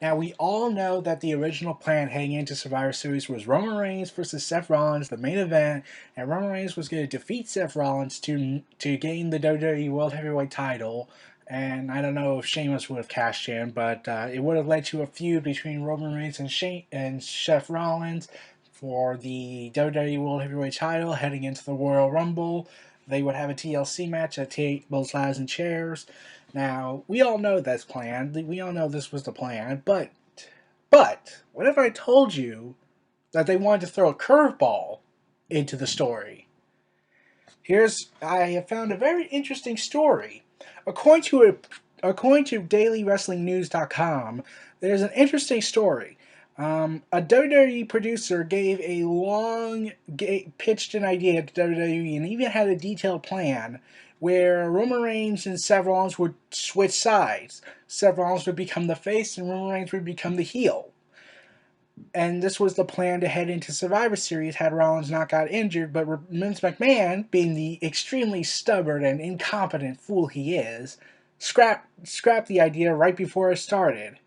Now, we all know that the original plan heading into Survivor Series was Roman Reigns versus Seth Rollins, the main event, and Roman Reigns was going to defeat Seth Rollins to gain the WWE World Heavyweight title. And I don't know if Sheamus would have cashed in, but it would have led to a feud between Roman Reigns and Seth Rollins for the WWE World Heavyweight title heading into the Royal Rumble. They would have a TLC match at Tables, Ladders, and Chairs. Now, we all know that's planned. We all know this was the plan, but what if I told you that they wanted to throw a curveball into the story? I have found a very interesting story. According to DailyWrestlingNews.com, there's an interesting story. A WWE producer pitched an idea to WWE and even had a detailed plan where Roman Reigns and Seth Rollins would switch sides. Seth Rollins would become the face and Roman Reigns would become the heel. And this was the plan to head into Survivor Series had Rollins not got injured, but Vince McMahon, being the extremely stubborn and incompetent fool he is, scrapped the idea right before it started.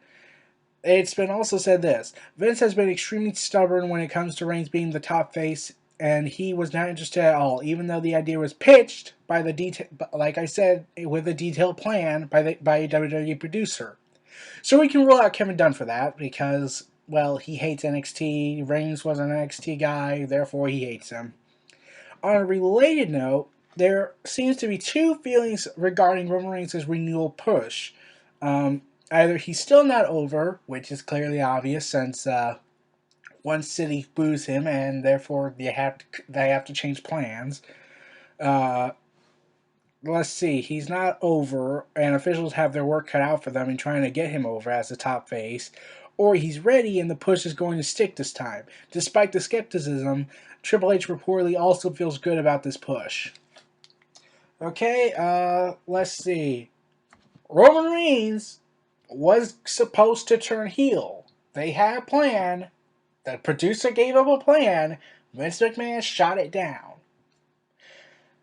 It's been also said this: Vince has been extremely stubborn when it comes to Reigns being the top face, and he was not interested at all, even though the idea was pitched by like I said, with a detailed plan by a WWE producer. So we can rule out Kevin Dunn for that because, well, he hates NXT. Reigns was an NXT guy, therefore he hates him. On a related note, there seems to be two feelings regarding Roman Reigns' renewal push. Either he's still not over, which is clearly obvious since one city boos him and therefore they have to change plans. Uh, let's see, he's not over, and officials have their work cut out for them in trying to get him over as the top face, or he's ready and the push is going to stick this time. Despite the skepticism, Triple H reportedly also feels good about this push. Okay, let's see. Roman Reigns was supposed to turn heel. They had a plan. The producer gave up a plan. Vince McMahon shot it down.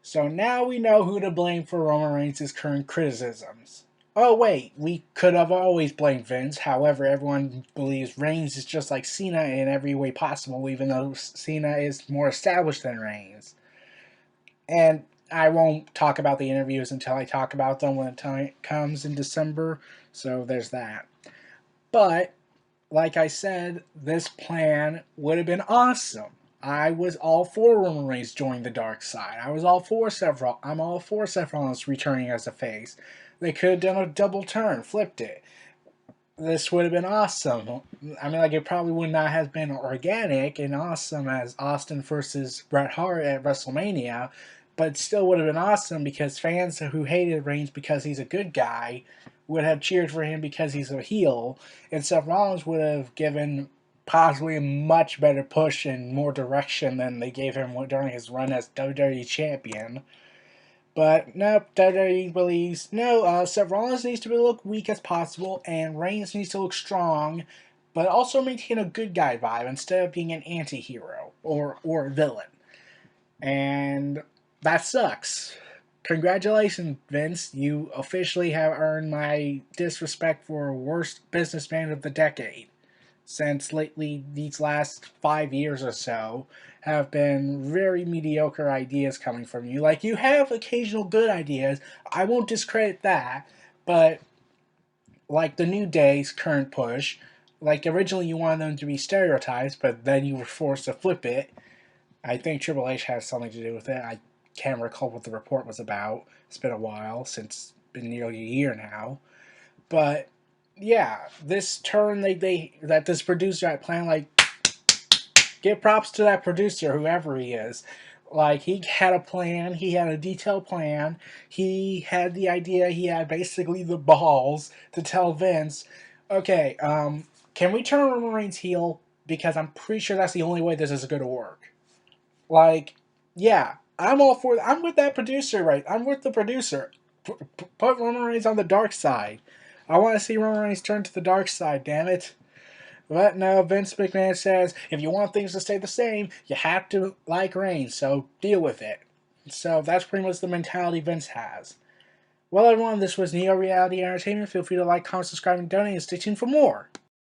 So now we know who to blame for Roman Reigns' current criticisms. Oh wait, we could have always blamed Vince. However, everyone believes Reigns is just like Cena in every way possible, even though Cena is more established than Reigns. And I won't talk about the interviews until I talk about them when the time comes in December, so there's that. But, like I said, this plan would have been awesome. I was all for Roman Reigns joining the dark side. I'm all for Seth Rollins returning as a face. They could have done a double turn, flipped it. This would have been awesome. I mean, like, it probably would not have been organic and awesome as Austin versus Bret Hart at WrestleMania, but it still would have been awesome because fans who hated Reigns because he's a good guy would have cheered for him because he's a heel, and Seth Rollins would have given possibly a much better push and more direction than they gave him during his run as WWE Champion. But nope, WWE believes no. Seth Rollins needs to look weak as possible, and Reigns needs to look strong, but also maintain a good guy vibe instead of being an anti-hero or a villain. And that sucks. Congratulations, Vince. You officially have earned my disrespect for worst businessman of the decade. Since lately, these last 5 years or so have been very mediocre ideas coming from you. Like, you have occasional good ideas. I won't discredit that. But, like the New Day's current push, like originally you wanted them to be stereotypes, but then you were forced to flip it. I think Triple H has something to do with it. I can't recall what the report was about. It's been a while, since it's been nearly a year now. But yeah, this turn that this producer had planned, like, give props to that producer, whoever he is. Like, he had a plan, he had a detailed plan, he had the idea, he had basically the balls to tell Vince, okay, can we turn Roman Reigns heel? Because I'm pretty sure that's the only way this is going to work. Like, yeah, I'm with that producer, right? I'm with the producer. Put Roman Reigns on the dark side. I want to see Roman Reigns turn to the dark side, damn it. But no, Vince McMahon says if you want things to stay the same, you have to like Reigns, so deal with it. So that's pretty much the mentality Vince has. Well, everyone, this was Neo Reality Entertainment. Feel free to like, comment, subscribe, and donate, and stay tuned for more.